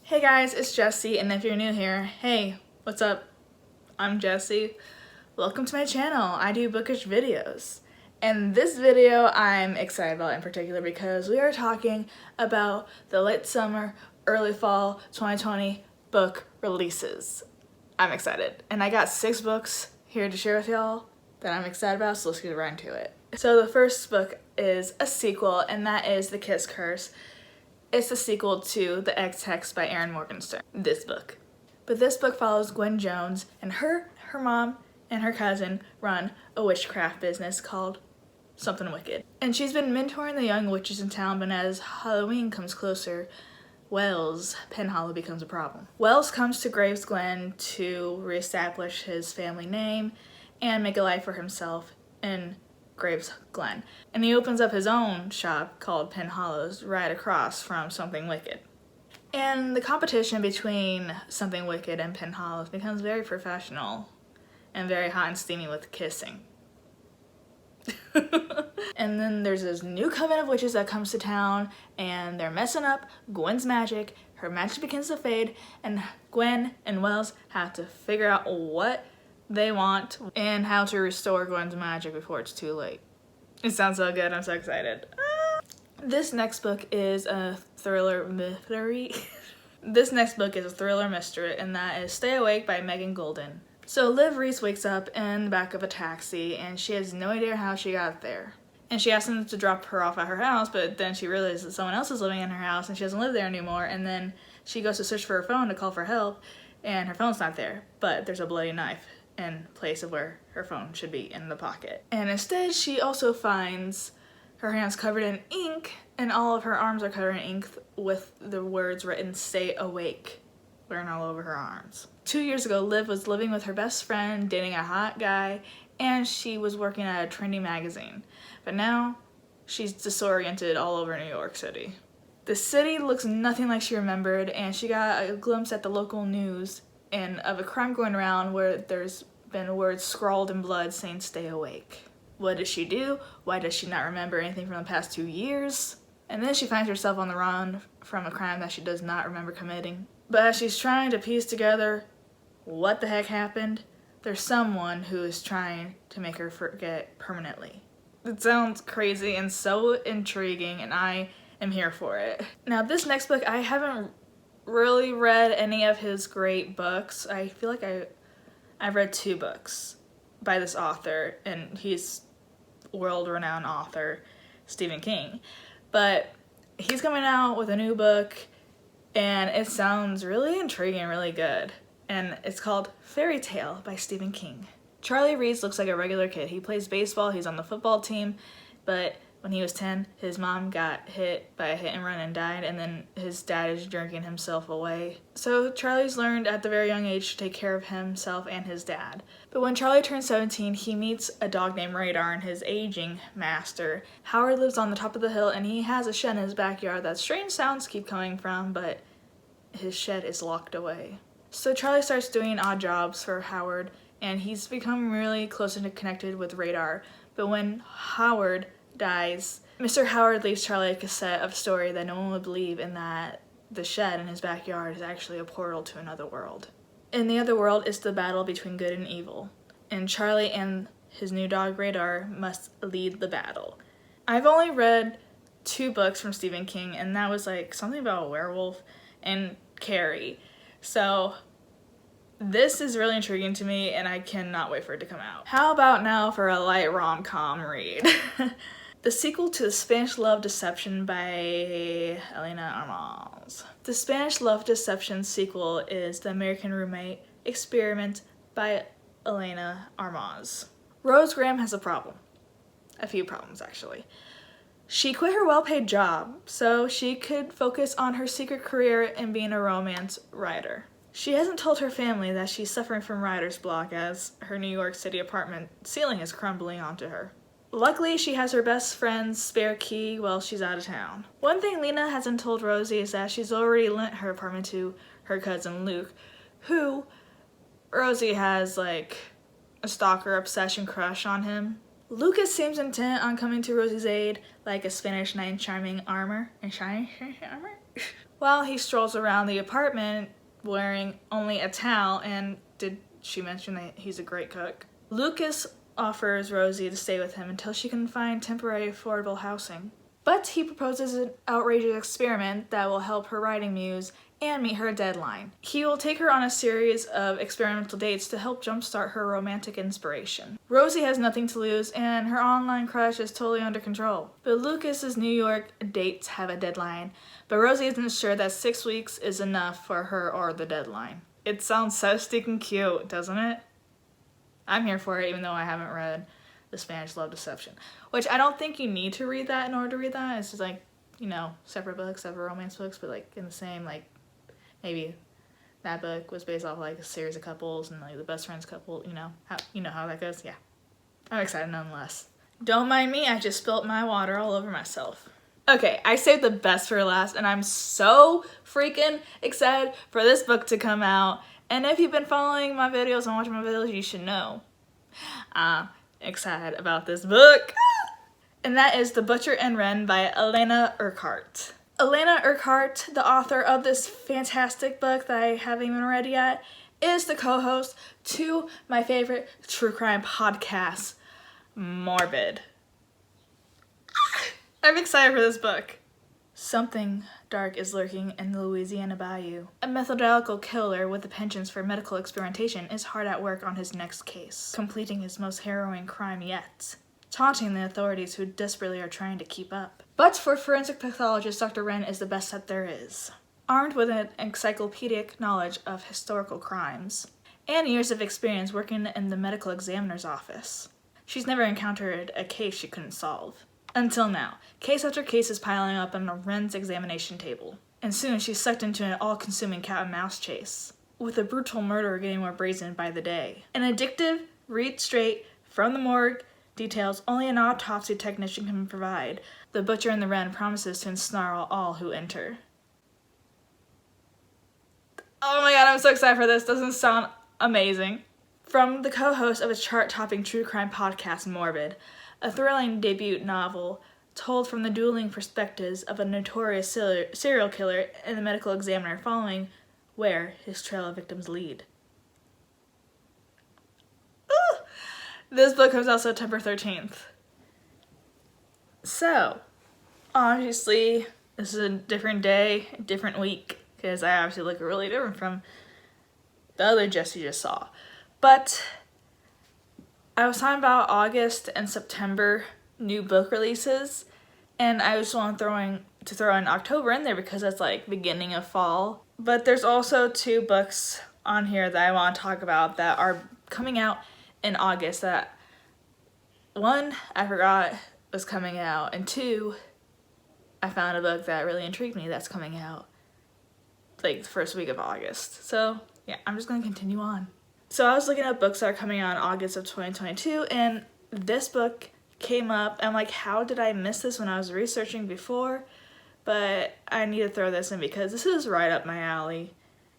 Hey guys, it's Jesse, and if you're new here, hey, what's up? I'm Jesse. Welcome to my channel. I do bookish videos. And this video I'm excited about in particular because we are talking about the late summer, early fall 2020 book releases. I'm excited. And I got 6 books here to share with y'all that I'm excited about, so let's get right into it. So the first book is a sequel, and that is The Kiss Curse. It's the sequel to The Egg Text by Erin Morgenstern, this book. But this book follows Gwen Jones, and her mom and her cousin run a witchcraft business called Something Wicked. And she's been mentoring the young witches in town, but as Halloween comes closer, Wells, Penhallow, becomes a problem. Wells comes to Graves Glen to reestablish his family name and make a life for himself in Graves Glen. And he opens up his own shop called Penhallow's right across from Something Wicked. And the competition between Something Wicked and Penhallow's becomes very professional and very hot and steamy with kissing. And then there's this new coven of witches that comes to town, and they're messing up Gwen's magic. Her magic begins to fade, and Gwen and Wells have to figure out what they want and how to restore Gwen's magic before it's too late. It sounds so good. I'm so excited. This next book is a thriller mystery. This next book is a thriller mystery, and that is Stay Awake by Megan Golden. So Liv Reese wakes up in the back of a taxi, and she has no idea how she got there. And she asks him to drop her off at her house, but then she realizes that someone else is living in her house and she doesn't live there anymore. And then she goes to search for her phone to call for help, and her phone's not there, but there's a bloody knife in place of where her phone should be, in the pocket. And instead, she also finds her hands covered in ink, and all of her arms are covered in ink with the words written "Stay Awake" written all over her arms. 2 years ago, Liv was living with her best friend, dating a hot guy, and she was working at a trendy magazine. But now, she's disoriented all over New York City. The city looks nothing like she remembered, and she got a glimpse at the local news and of a crime going around where there's been words scrawled in blood saying "Stay awake." What does she do? Why does she not remember anything from the past 2 years? And then she finds herself on the run from a crime that she does not remember committing. But as she's trying to piece together what the heck happened, there's someone who is trying to make her forget permanently. It sounds crazy and so intriguing, and I am here for it. Now, this next book, I haven't really read any of his great books. I feel like I've read 2 books by this author, and he's world-renowned author Stephen King. But he's coming out with a new book, and it sounds really intriguing and really good. And it's called Fairy Tale by Stephen King. Charlie Reese looks like a regular kid. He plays baseball, he's on the football team, but when he was 10, his mom got hit by a hit and run and died, and then his dad is drinking himself away. So Charlie's learned at the very young age to take care of himself and his dad. But when Charlie turns 17, he meets a dog named Radar and his aging master. Howard lives on the top of the hill, and he has a shed in his backyard that strange sounds keep coming from, but his shed is locked away. So Charlie starts doing odd jobs for Howard, and he's become really close and connected with Radar. But when Howard dies, Mr. Howard leaves Charlie a cassette of a story that no one would believe, and that the shed in his backyard is actually a portal to another world. In the other world is the battle between good and evil, and Charlie and his new dog Radar must lead the battle. I've only read 2 books from Stephen King, and that was like something about a werewolf and Carrie. So this is really intriguing to me, and I cannot wait for it to come out. How about now for a light rom-com read? The sequel to The Spanish Love Deception by Elena Armas. The Spanish Love Deception sequel is The American Roommate Experiment by Elena Armas. Rose Graham has a problem. A few problems, actually. She quit her well-paid job so she could focus on her secret career in being a romance writer. She hasn't told her family that she's suffering from writer's block as her New York City apartment ceiling is crumbling onto her. Luckily, she has her best friend's spare key while she's out of town. One thing Lena hasn't told Rosie is that she's already lent her apartment to her cousin Luke, who Rosie has like a stalker obsession crush on him. Lucas seems intent on coming to Rosie's aid like a Spanish knight in shining armor. while he strolls around the apartment wearing only a towel. And did she mention that he's a great cook? Lucas offers Rosie to stay with him until she can find temporary affordable housing. But he proposes an outrageous experiment that will help her writing muse and meet her deadline. He will take her on a series of experimental dates to help jumpstart her romantic inspiration. Rosie has nothing to lose, and her online crush is totally under control. But Lucas's New York dates have a deadline, but Rosie isn't sure that 6 weeks is enough for her or the deadline. It sounds so stinking cute, doesn't it? I'm here for it, even though I haven't read The Spanish Love Deception, which I don't think you need to read that in order to read that. It's just like, you know, separate books, separate romance books, but like in the same, like, maybe that book was based off like a series of couples and like the best friends couple, you know how that goes. Yeah, I'm excited nonetheless. Don't mind me, I just spilt my water all over myself. Okay, I saved the best for last, and I'm so freaking excited for this book to come out. And if you've been following my videos and watching my videos, you should know I'm excited about this book. And that is The Butcher and Wren by Elena Urquhart. Elena Urquhart, the author of this fantastic book that I haven't even read yet, is the co-host to my favorite true crime podcast, Morbid. I'm excited for this book. Something dark is lurking in the Louisiana bayou. A methodical killer with a penchant for medical experimentation is hard at work on his next case, completing his most harrowing crime yet, taunting the authorities who desperately are trying to keep up. But for forensic pathologist Dr. Wren is the best that there is. Armed with an encyclopedic knowledge of historical crimes and years of experience working in the medical examiner's office, she's never encountered a case she couldn't solve. Until now, case after case is piling up on Wren's examination table, and soon she's sucked into an all-consuming cat and mouse chase, with a brutal murderer getting more brazen by the day. An addictive, read straight from the morgue details only an autopsy technician can provide. The Butcher and the Wren promises to ensnarl all who enter. Oh my god, I'm so excited for this. Doesn't sound amazing. From the co-host of a chart-topping true crime podcast, Morbid, a thrilling debut novel told from the dueling perspectives of a notorious serial killer and the medical examiner following where his trail of victims lead. Ooh! This book comes out September 13th. So, obviously, this is a different day, a different week, because I obviously look really different from the other Jesse just saw. But I was talking about August and September new book releases, and I just want to throw in October in there because that's like beginning of fall. But there's also 2 books on here that I want to talk about that are coming out in August. That one I forgot was coming out, and 2 I found a book that really intrigued me that's coming out like the first week of August. So yeah, I'm just gonna continue on. So I was looking at books that are coming out in August of 2022, and this book came up. I'm like, how did I miss this when I was researching before? But I need to throw this in because this is right up my alley,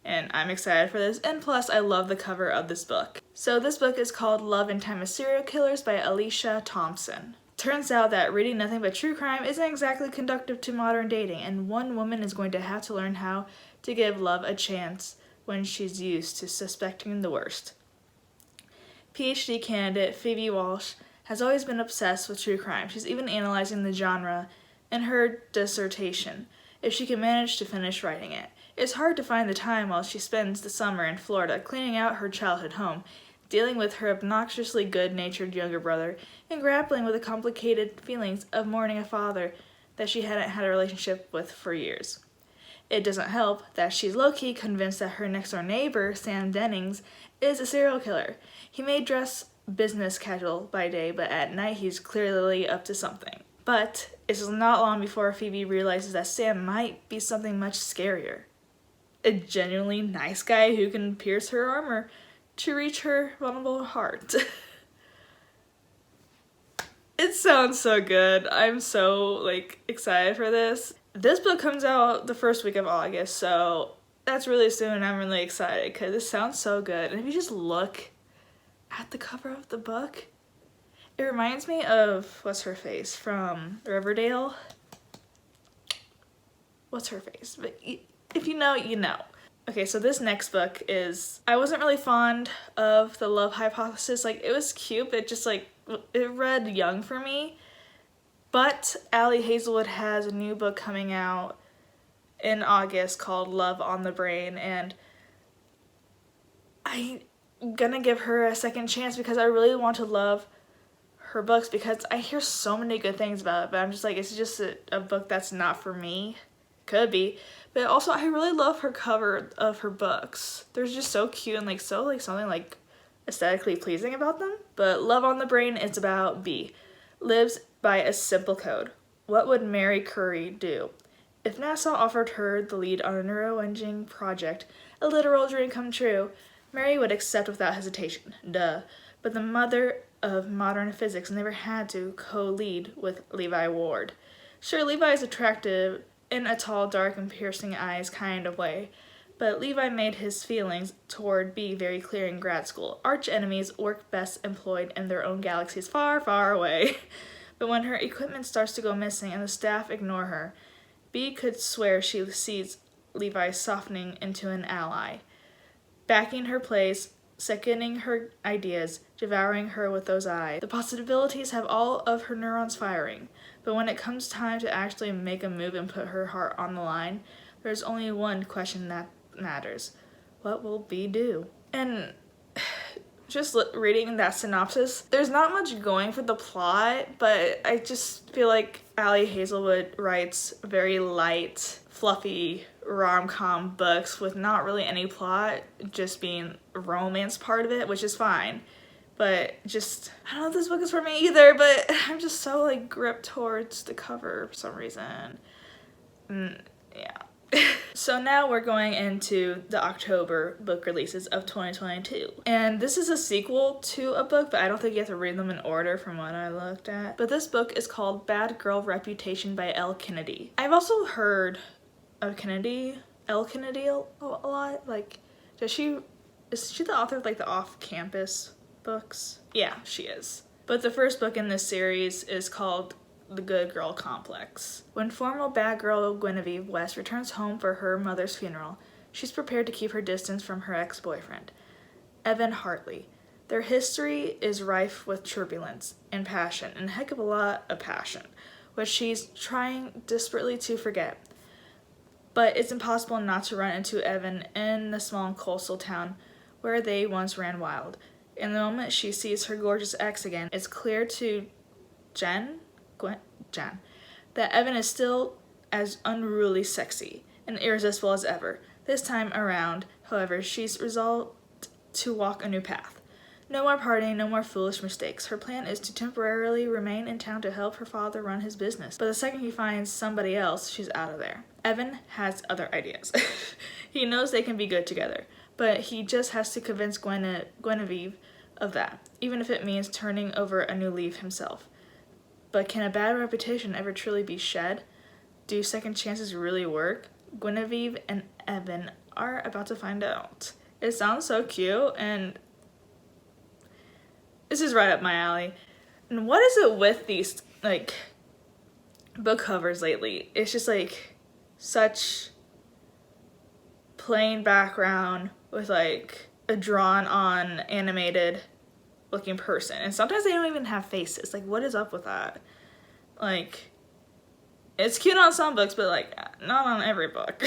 and I'm excited for this. And plus, I love the cover of this book. So this book is called Love in Time of Serial Killers by Alicia Thompson. Turns out that reading nothing but true crime isn't exactly conducive to modern dating, and one woman is going to have to learn how to give love a chance when she's used to suspecting the worst. PhD candidate Phoebe Walsh has always been obsessed with true crime. She's even analyzing the genre in her dissertation, if she can manage to finish writing it. It's hard to find the time while she spends the summer in Florida cleaning out her childhood home, dealing with her obnoxiously good-natured younger brother, and grappling with the complicated feelings of mourning a father that she hadn't had a relationship with for years. It doesn't help that she's low-key convinced that her next-door neighbor, Sam Dennings, is a serial killer. He may dress business casual by day, but at night he's clearly up to something. But it's not long before Phoebe realizes that Sam might be something much scarier. A genuinely nice guy who can pierce her armor to reach her vulnerable heart. It sounds so good. I'm so, excited for this. This book comes out the first week of August, so that's really soon, and I'm really excited because it sounds so good. And if you just look at the cover of the book, it reminds me of, what's her face, from Riverdale? what's her face? But if you know, you know. Okay, so this next book is, I wasn't really fond of the love hypothesis. Like, it was cute, but just like, it read young for me. But Ali Hazelwood has a new book coming out in August called Love on the Brain, and I'm gonna give her a second chance because I really want to love her books because I hear so many good things about it, but I'm just like, it's just a book that's not for me. Could be. But also, I really love her cover of her books. They're just so cute and like so like something like aesthetically pleasing about them. But Love on the Brain is about B. Lives by a simple code. What would Mary Curry do? If NASA offered her the lead on a neuroengineering project, a literal dream come true, Mary would accept without hesitation. Duh. But the mother of modern physics never had to co-lead with Levi Ward. Sure, Levi is attractive in a tall, dark, and piercing eyes kind of way, but Levi made his feelings toward B very clear in grad school. Arch enemies work best employed in their own galaxies far, far away. But when her equipment starts to go missing and the staff ignore her, B could swear she sees Levi softening into an ally, backing her plays, seconding her ideas, devouring her with those eyes. The possibilities have all of her neurons firing, but when it comes time to actually make a move and put her heart on the line, there's only one question that matters. What will B do? And just reading that synopsis, there's not much going for the plot, but I just feel like Ali Hazelwood writes very light, fluffy rom-com books with not really any plot, just being a romance part of it, which is fine. But just, I don't know if this book is for me either, but I'm just so like gripped towards the cover for some reason. Yeah. So now we're going into the October book releases of 2022. And this is a sequel to a book, but I don't think you have to read them in order from what I looked at. But this book is called Bad Girl Reputation by Elle Kennedy. I've also heard of Elle Kennedy a lot. Like, is she the author of like the off-campus books? Yeah, she is. But the first book in this series is called The Good Girl Complex. When formal bad girl Guinevere West returns home for her mother's funeral, she's prepared to keep her distance from her ex-boyfriend, Evan Hartley. Their history is rife with turbulence and passion, and a heck of a lot of passion, which she's trying desperately to forget. But it's impossible not to run into Evan in the small coastal town where they once ran wild. In the moment she sees her gorgeous ex again, it's clear to Jen, that Evan is still as unruly sexy and irresistible as ever. This time around, however, she's resolved to walk a new path. No more partying, no more foolish mistakes. Her plan is to temporarily remain in town to help her father run his business. But the second he finds somebody else, she's out of there. Evan has other ideas. He knows they can be good together, but he just has to convince Guinevere of that, even if it means turning over a new leaf himself. But can a bad reputation ever truly be shed? Do second chances really work? Guinevere and Evan are about to find out. It sounds so cute, and this is right up my alley. And what is it with these, like, book covers lately? It's just, like, such plain background with, like, a drawn-on animated-looking person. And sometimes they don't even have faces. Like, what is up with that? Like, it's cute on some books, but, like, not on every book.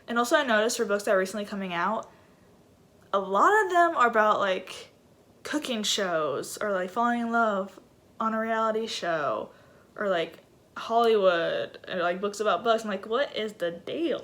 And also I noticed for books that are recently coming out, a lot of them are about, like, cooking shows or like falling in love on a reality show or like Hollywood or like books about books. I'm like, what is the deal?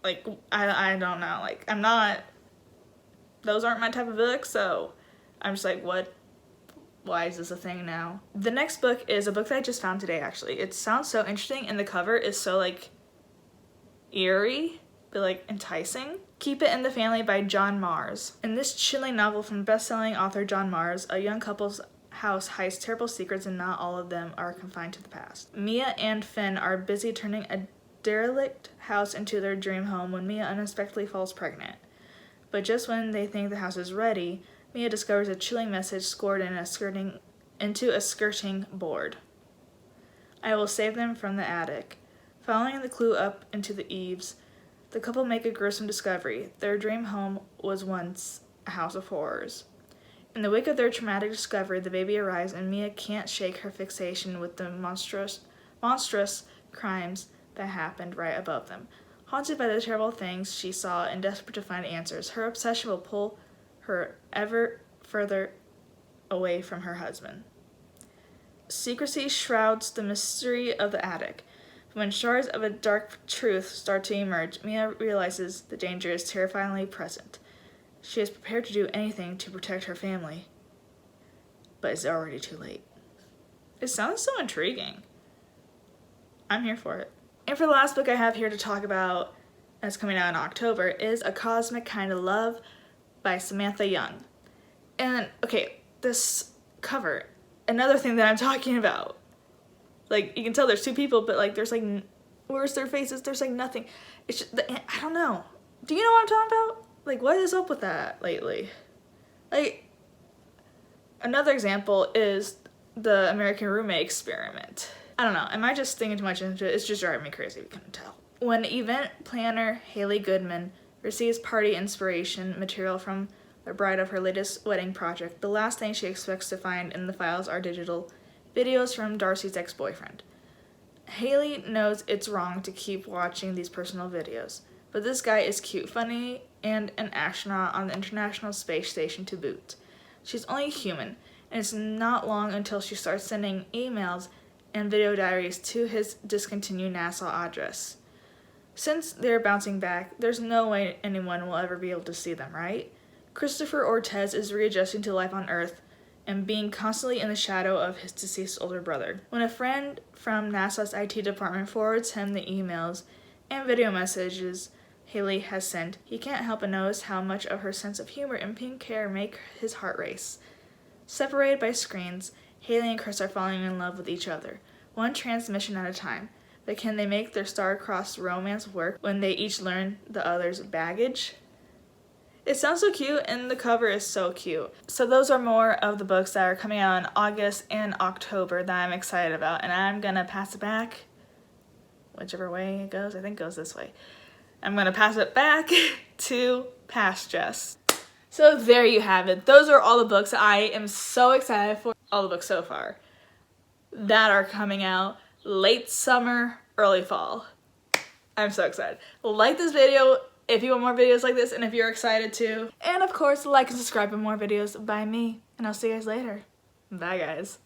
Like, I don't know. Like, those aren't my type of books, so I'm just like, why is this a thing now? The next book is a book that I just found today, actually. It sounds so interesting, and the cover is so like eerie but like enticing. Keep It in the Family by John Mars. In this chilling novel from best-selling author John Mars, a young couple's house hides terrible secrets and not all of them are confined to the past. Mia and Finn are busy turning a derelict house into their dream home when Mia unexpectedly falls pregnant. But just when they think the house is ready, Mia discovers a chilling message scored into a skirting board. I will save them from the attic. Following the clue up into the eaves, the couple make a gruesome discovery. Their dream home was once a house of horrors. In the wake of their traumatic discovery, the baby arrives and Mia can't shake her fixation with the monstrous crimes that happened right above them. Haunted by the terrible things she saw and desperate to find answers, her obsession will pull her ever further away from her husband. Secrecy shrouds the mystery of the attic. When shards of a dark truth start to emerge, Mia realizes the danger is terrifyingly present. She is prepared to do anything to protect her family, but it's already too late. It sounds so intriguing. I'm here for it. And for the last book I have here to talk about, that's coming out in October, is A Cosmic Kind of Love by Samantha Young. And, okay, this cover, another thing that I'm talking about. Like, you can tell there's two people, but, like, there's, like, where's their faces? There's, like, nothing. It's just, I don't know. Do you know what I'm talking about? Like, what is up with that lately? Like, another example is the American Roommate experiment. I don't know. Am I just thinking too much into it? It's just driving me crazy, if you couldn't tell. When event planner Haley Goodman receives party inspiration material from the bride of her latest wedding project, the last thing she expects to find in the files are digital videos from Darcy's ex-boyfriend. Haley knows it's wrong to keep watching these personal videos, but this guy is cute, funny, and an astronaut on the International Space Station to boot. She's only human, and it's not long until she starts sending emails and video diaries to his discontinued NASA address. Since they're bouncing back, there's no way anyone will ever be able to see them, right? Christopher Ortez is readjusting to life on Earth and being constantly in the shadow of his deceased older brother. When a friend from NASA's IT department forwards him the emails and video messages Haley has sent, he can't help but notice how much of her sense of humor and pink hair make his heart race. Separated by screens, Haley and Chris are falling in love with each other, one transmission at a time. But can they make their star-crossed romance work when they each learn the other's baggage? It sounds so cute, and the cover is so cute. So those are more of the books that are coming out in August and October that I'm excited about, and I'm gonna pass it back, whichever way it goes. I think it goes this way. I'm gonna pass it back to Past Jess. So there you have it. Those are all the books I am so excited for. All the books so far that are coming out late summer, early fall. I'm so excited. Like this video if you want more videos like this and if you're excited too. And of course, like and subscribe for more videos by me. And I'll see you guys later. Bye guys.